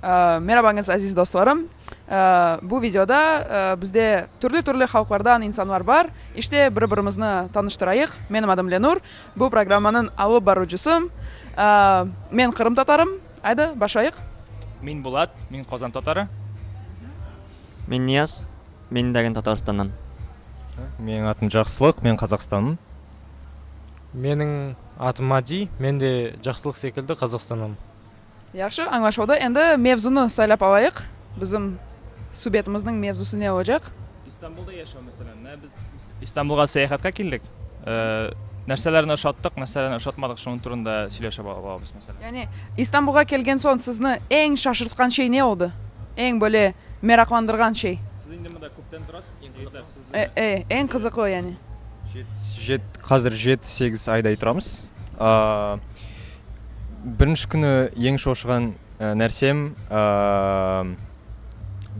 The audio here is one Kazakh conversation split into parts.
Merhabаңыз aziz dostlarım. Bu videoda bizde türlü halklardan insanlar var. İşte bir-birimizni tanıştırayıq. Benim adım Lenur. Bu programmanın alып баруучусum. Men Кырым татарым. Haydi başlayıq. Мен Булат, мен Qozon татары. Мен Нияз, мен деген Татарстаннан. Менің атым Жақсылық, мен Қазақстанмын. Менің атым Мади, мен де Жақсылық секілді Қазақстаннан. Yaxşı, anlaşıldı. Endi mevzunu saylap alayıq. Bizim subetimizning mevzusu ne olacak? İstanbul'da yaşıyor mesela. Biz İstanbul'a seyahatga keldik. Narsalarni o'shatdik, narsalarni o'shatmadik, shuning turida сөйлешіп olamiz mesela. Yani İstanbul'a kelgen son sizni eng şaşırtkan şey ne oldu? Eng böyle meraklandırgan şey. Siz endi bunda ko'pdan turasiz. En kızıklı yani. Қазір 7-8 айдай тұрамыз. Бірінші күні ең шошыған нәрсем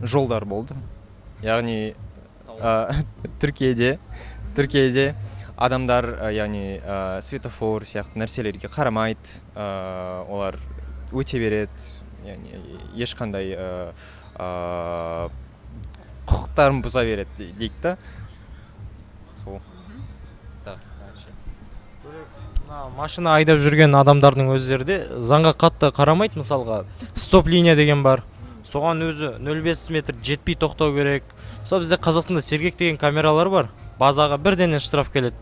жолдар болды. Яғни Түркияде адамдар яғни светофор сияқты нәрселерге қарамайды. Олар өте береді. Яғни ешқандай құқықтарын бұза береді дейді да. Сол. Машина айдап жүрген адамдардың өздері де заңға қатты қарамайды. Мысалға стоп линия деген бар. Соған өзі 0,5 метр жетпей тоқтау керек. Мысалы бізде Қазақстанда сергек деген камералар бар. Базаға бірден штраф келеді.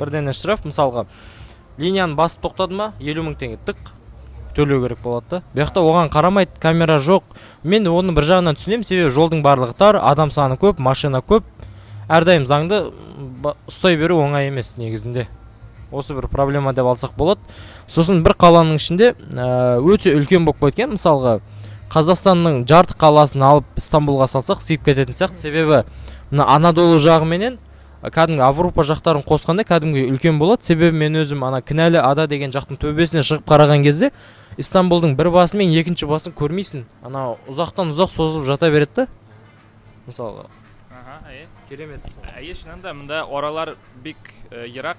Бірден штраф, мысалға линияны басып тоқтады ма 50 000 теңге тық төлеу керек болады да. Бұяқта оған қарамайды, камера жоқ. Мен оны бір жағынан түсінемін, себебі жолдың барлығы тар, адам саны көп, машина көп. Әрдайым заңды ұстай беру оңай емес негізінде. Осы бір проблема деп алсақ болады. Сосын бір қаланың ішінде өте үлкен болып кеткен. Мысалға Қазақстанның жарты қаласын алып Стамбулға салсақ сыйып кететін сияқты. Себебі Анадолу жағы менен кәдімгі Аврупа жақтарын қосқанда кәдімгі үлкен болады. Себебі мен өзім Кінәлі Ада деген жақтың төбесіне шығып қараған кезде Истанбулдың бір басы мен екінші басын көрмейсің. Ұзақтан ұзақ созылып жата береді да. Мысалға. Керемет. Шынында да мында оралар бик yirak.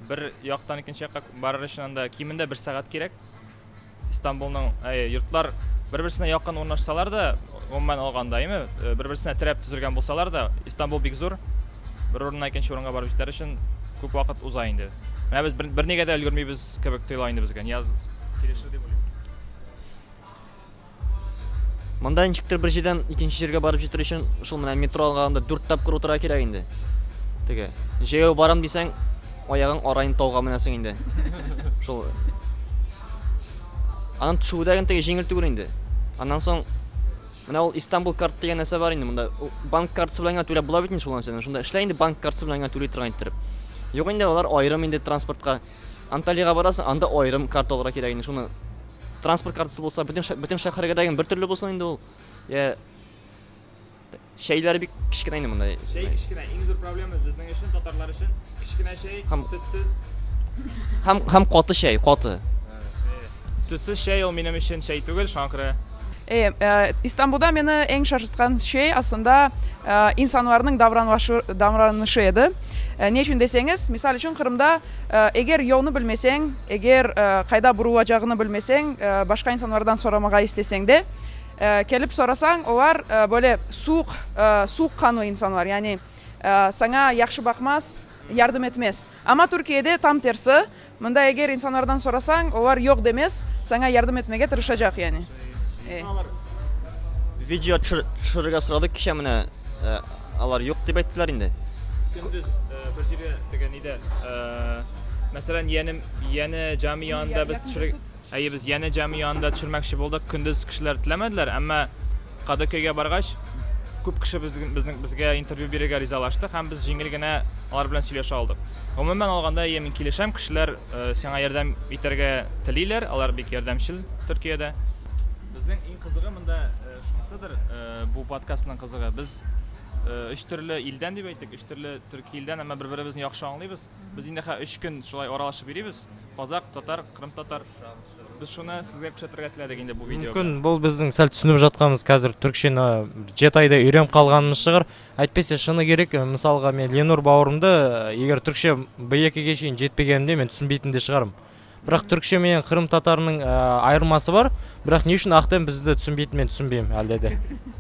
Bir yoqdan ikkinchi yoqqa barish uchun kemida 1 soat kerak. İstanbulning yurtlar bir-birisine yaqin o'rnashsalar da, umuman olganda, bir-birisine tirab tuzilgan bo'lsalar da, İstanbul bik zo'r. Bir o'rindan ikkinchi o'ringa borib yetish uchun ko'p vaqt uzaydi. Mana biz bir negada ulgurmaymiz kebek tuyulaydi bizga. Niyaz kelishdi deb o'ylayman. Мында ничектер бір жерден екінші жерге барып жетер үшін ушул менен метро алганда 4 тапкыр отура керек инде. Теге, жаяу барам десең, аяғың арайын тауға менесің инде. Ушул анан түшүүдөгүн теге жеңил түгүл инде. Андан соң мына ол Истанбул карт деген нерсе бар инде. Мында банк картасы менен төлөп була бит инде ушул нерсени. Ошондо иштей инде банк картасы менен төлөй турган иттирип. Жок инде алар айрым инде транспортка. Анталияга барасың, анда айрым карта алырга керек инде. Шуну транспорт картасы болса, бүтүн шаһарга деген бир түрлүү болсо инде ол. Şeyler bir kişkine indim bunda. Kişkine, en zor problemi bizning için, Tatarlar için kişkine sütsüz. Hem katı şey, katı. Sütsüz o benim için tugul, şankırı. İstanbul'da beni en şaşırtan şey aslında insanların davranışı edi. Ne için deseniz, misal için Kırım'da eğer yolunu bilmesen, eğer kayda burulacağını bilmesen, başka insanlardan soramağa istesen de kelip sorasan, olar böyle soğuk kanlı insanlar. Yani sana yaxşı bakmaz, yardım etmez. Ama Türkiye'de tam tersi. Bunda eğer insanlardan sorasan, olar yok demez, sana yardım etmeye tırışacak yani. Video çırıga sıradık kişi mine alar yok deyip ettiler indi. Gündüz bir jere деген ide. Mesela yeni cami yanında biz yeni cami yanında tushirmoqchi bo'ldik. Kunduz kishilar tilamadilar, ammo Qadaköyga bargach ko'p kishi bizga intervyu berishga rizalashdi. Ham biz yengilgina ular bilan сөйлөшө oldik. Umuman olganda men kelisham kishilar senga yordam etarga tilaylar, ular bek yordamchil Turkiyada. Bizning eng qizig'i bunda shunisidir, bu podkastning qizig'i biz 3 turli ildan deb aytdik, 3 turli Turkiya ildan, ammo bir-birimizni yaxshi anglaymiz. Biz endi 3 kun shulay oralashib yuribmiz. Qozoq, Tatar, Qrim tatar. Biz shuni sizga ko'rsattirga tiladik endi bu videoga. Мүмкін бұл біздің сәл түсініп жатқанымыз қазір түркшені 7 айда үйреніп қалғанымыз шығар. Әйтпесе шыны керек, мысалға мен Ленур бауырымды егер түркше B2-ге шейін жетпегенімде мен түсінбейтін де шығарым. Бірақ түркше менен қырым татарының айырмасы бар. Бірақ не үшін ақтен бізді түсінбейді, мен түсінбеймін әлде де.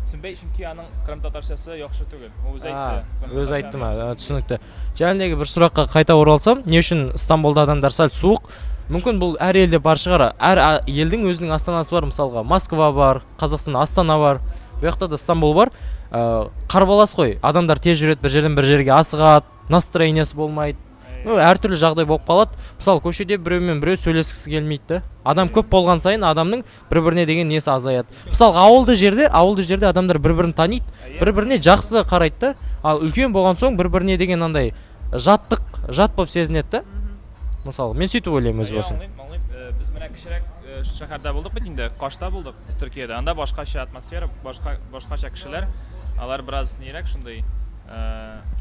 Түсінбей, чөнки аның Кырым татарчасы яхшы түгел. О үзе айтты. Өзі айтты ма, түсінікті. Жәнедегі бір сұраққа қайта оралсам, не үшін Стамбулда адамдар сәл суық? Мүмкін бұл әр елде бар шығар. Әр елдің өзінің астанасы бар, мысалға Москва бар, Қазақстан Астана бар. Бұл жақта да Стамбул бар. Қарбалас қой. Адамдар тез жүреді, бір жерден бір жерге асығады, настроениесі болмайды. Әртүрлі жағдай болып қалады. Мысалы, көшеде біреумен біреу сөйлескісі келмейді да. Адам көп болған сайын адамның бір-біріне деген несі азаяды. Мысалы, ауылды жерде адамдар бір-бірін таниды, бір-біріне жақсы қарайды да. Ал үлкен болған соң бір-біріне деген андай жат болып сезінеді да. Мысалы, мен сөйтіп ойлаймын өз басым. Biz менә кичерәк шәһәрдә булдык бит инде, Кашта булдык, Төркиядә. Анда башкача атмосфера, башкача кешеләр. Алар бераз нирәк шундый,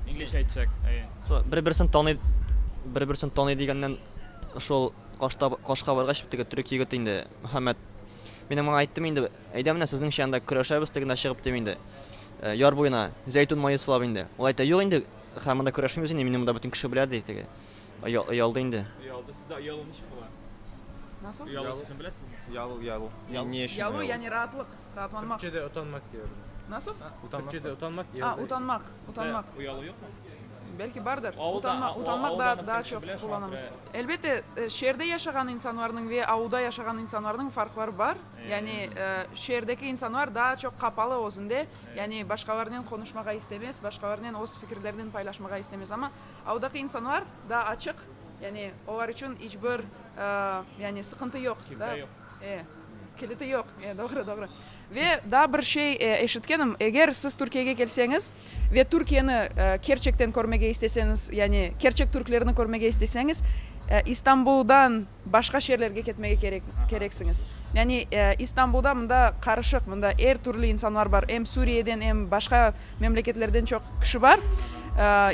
инглиш әйтсәк, Бір-бірсін таный дегеннен шол Кашка баргач теге түрек егет инде Мөхәммәд. Мен аңа айттым инде, әйдә менә сезнең шанда көрәшәбез дигәндә чыгып дим инде. Яр буена зәйтүн мае сылап инде. Ул әйтә, юк инде, һәм монда көрәшмибез инде, минем монда бөтен кеше белә ди теге. Оялды инде. Оялды, сездә оялу ничек була? Nasıl? Оялу сез беләсезме? Ялу. Не үшін Ялу, yani rahatlık, rahatlanmak. Türkçe'de utanmak diyorum. Nasıl? Türkçe'de utanmak Utanmak. Оялу юкмы? Belki vardır. Ауылда- Utanmak ауылда daha кеше çok белән kullanırız. шуңа Elbette şehirde yaşayan insanların ve avluda yaşayan insanların farkları var. Yani şehirdeki insanlar daha çok kapalı özünde. Yani başkalarının konuşmaya istemez, başkalarının öz fikirlerini paylaşmaya istemez ama avludaki insanlar daha açık. Yani onlar için hiçbir yani sıkıntı yok. Kilitə yox. Kilidi yok. Doğru. Ve daha bir şey eşitkenim. Eğer siz Türkiye'ye gelseniz ve Türkiye'ni gerçekten görmeye isteseniz, yani gerçek Türklerini görmeye isteseniz İstanbul'dan başka şehirlerge gitmeye gereksiniz. Yani İstanbul'da bunda karışık, bunda her türlü insanlar var. Hem Suriye'den hem başka memleketlerden çok kişi var.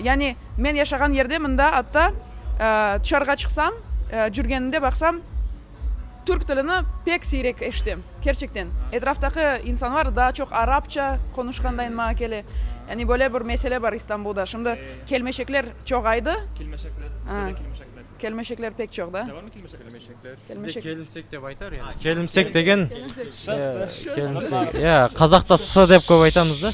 Yani ben yaşayan yerde bunda hatta dışarıga çıksam, жүргенімде baksam Türk dilini pek sirek eşittim. Gerçekten. Etraftaki insanlar daha çok Arapça konuşkandayın makeli. Yani böyle bir mesele var İstanbul'da. Şimdi kelmeşekler çok aydı. Kilmeşekler, Ha. sizdə kilmeşekler. Kelmeşekler pek çok da. Sizdə varmı kilmeşekler? Bizde kelimsek деп айтар yani. Kelimsek деген Kelimsek. иә, қазақта с деп көп айтамыз да.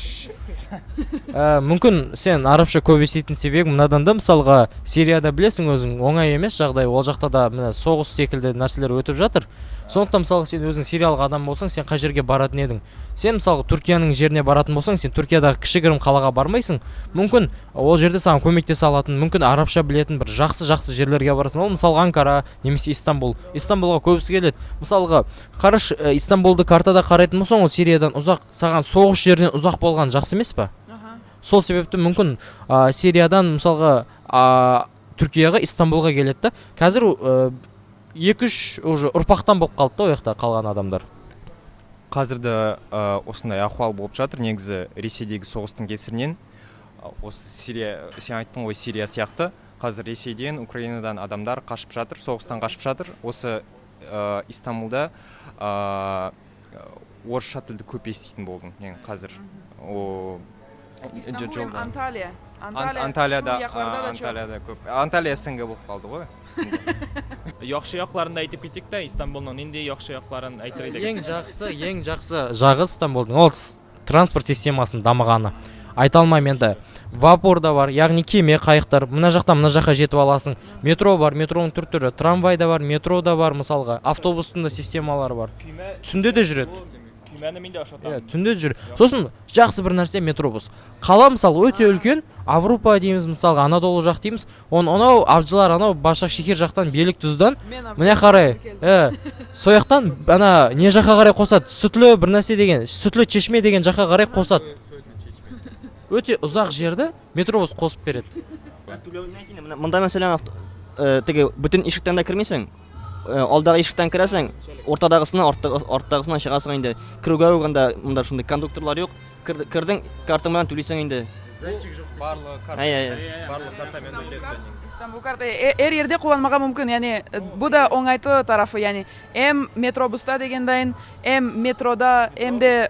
Мүмкін сен арабша көп еститін себебің мынадан да, мысалға Сирияда білесің өзің оңай емес жағдай, ол жақта да мына соғыс секілді нәрселер өтіп жатыр. Сондықтан мысалға сен өзің сириялық адам болсаң, сен қай жерге баратын едің? Сен мысалға Түркияның жеріне баратын болсаң, сен Түркиядағы кішігірім қалаға бармайсың. Мүмкін ол жерде саған көмектесе алатын, мүмкін арабша білетін бір жақсы жерлерге барасың. Ол мысалға Анкара немесе Истанбул. Истанбулға көбісі келеді. Мысалға қараш, Истанбулды картада қарайтын болсаң, ол Сириядан ұзақ, саған соғыс жерінен ұзақ болған жақсы емес па? Сол себепті мүмкін Сириядан мысалға Түркияға, Истанбулға келеді да. Қазір 2-3 уже ұрпақтан болып қалды да, ол жақта қалған адамдар. Қазірді осындай ахуал болып жатыр. Негізі Ресейдегі соғыстың кесірінен осы Сирия, сен айттың ғой, Сирия сияқты. Қазір Ресейден, Украинадан адамдар қашып жатыр, соғыстан қашып жатыр. Осы Истанбулда орысша тілді көп еститін болдым. Мен қазір İstanbul hem Antalya. Анталияда көп. Анталия СНГ болып қалды ғой. Яхшы якларын да әйтеп киттек та, Истанбулның нинди яхшы якларын әйтер идек. Ең жақсы жағы Стамбулдың ол транспорт системасының дамығаны. Айта алмаймын енді. Вапор да бар, яғни кеме, қайықтар. Мына жақтан мына жаққа жетіп аласың. Метро бар, метроның түр-түрі. Трамвай да бар, метро да бар, мысалға. Автобустың да системалары бар. Түнде де жүреді. Күймәне мен де ашатам. Түнде жүр. Сосын жақсы бір нәрсе метробус. Қала мысалы өте үлкен, Авропа дейміз мысалға, Анадолу жақ дейміз. Анау авжылар, анау Башақ Шекер жақтан, Белік Тұздан міне қарай. Сояқтан ана не жаққа қарай қосады? Сүтлі бір нәрсе деген, Сүтлі Чешме деген жаққа қарай қосады. Өте ұзақ жерді метробус қосып береді. Мында мәселен теге бүтін ишектен де кірмейсің. Алдағы ишектен кіресің, ортадағысынан, арттағысынан шығасың инде. Кіруге болғанда мында шундай кондукторлар жоқ. Кірдің, картың белән төлейсің инде. Барлық картамен өтеді. İstanbul kartı her yerde kullanmaya mümkün. Yani bu da onaylı tarafı yani. Hem metrobusta degendayin, hem metroda hem de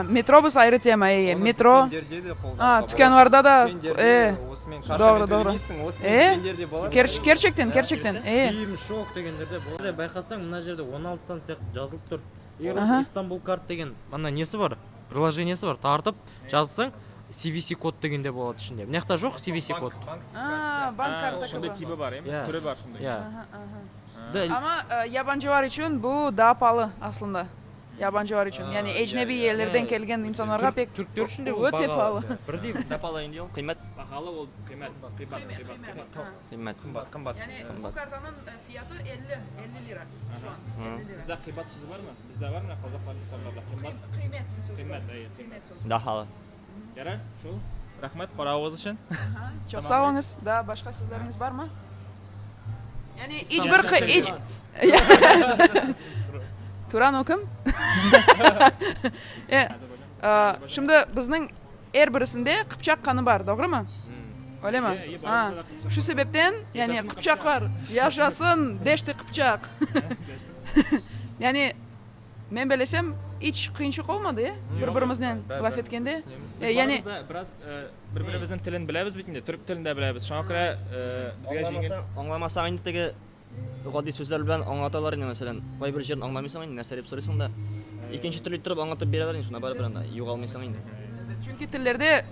Metrobus ayrı tema. Metro. Tükenvarda da doğru doğru. Gerçekten. Киім шок дегендерде болады. Байқасаң мына жерде 16 сан сияқты жазылып тұр. Егер осы Istanbul карт деген ана несі бар, приложениесі бар, тартып жазсаң CVC код дегенде болады ішінде. Мына жақта жоқ CVC код. Bank kartı Şunda gibi. tipi var ya. Ya. Türü var şunda. Иә. Ama yabancılar için bu daha pahalı aslında. Yabancılar için. Yani ecnebi yerlerden gelgen insanlara pek Türktер үшін де өте pahalı. Бірдей. Напала инде ол қымбат. Pahalı ol kıymet. Қымбат. Қымбат. Yani bu kartanın fiyatı 50 lira şu an. Sizde kıymet sözü var mı? Bizde var mı? Kazaklarında kıymet. Kıymet sözü Kıymet, var. evet. Kıymet sözü. Дахалы. Yarar şu. Rahmet paravuz için. Çok Tamam. sağ olunuz. Daha başka sözleriniz var mı? Yani İstanbul'da Turan okum. Şimdi bizning her birisinde Kıpçak kanı var, doğru mu? Öyle mi? İyi, Ha. barışta da Şu sebepten yani Yaşasın Kıpçak var. Yaşasın Deşti Kıpçak. Yani men belesem hiç kıyınçlık olmadı ya. Birbirimizden laf etkende. Yani biraz birbirimizin tilini bilemiz bitinde. Türk tilini de bilemiz. Şuna göre bizge jingen. Аңламасаң инде теге гади сүзләр белән аңлаталар инде мәсәлән. Кайбер җирен аңламыйсың инде, нәрсә дип сорыйсың да. Икенче төрле иттереп аңлатып бирәләр инде, шуңа барып анда югалмыйсың инде. çünkü tillerde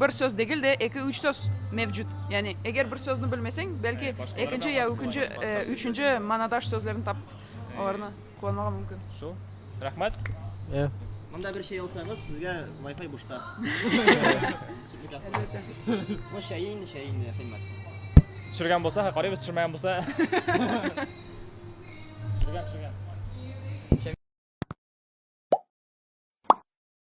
bir söz değil de iki üç söz mevcut. Yani eğer bir sözünü bilmesen belki başkaları ikinci da ya var, üçüncü, başka üçüncü manadaş sözlerini tap onlarını kullanmağa mümkün. Şu. Rahmet. Иә. Монда бер şey алсаңыз, сезгә Wi-Fi бушка. Бу шәй инде кыйммәт. Düşürgen bolsa, qarayız düşürmeyen bolsa. Düşürgen.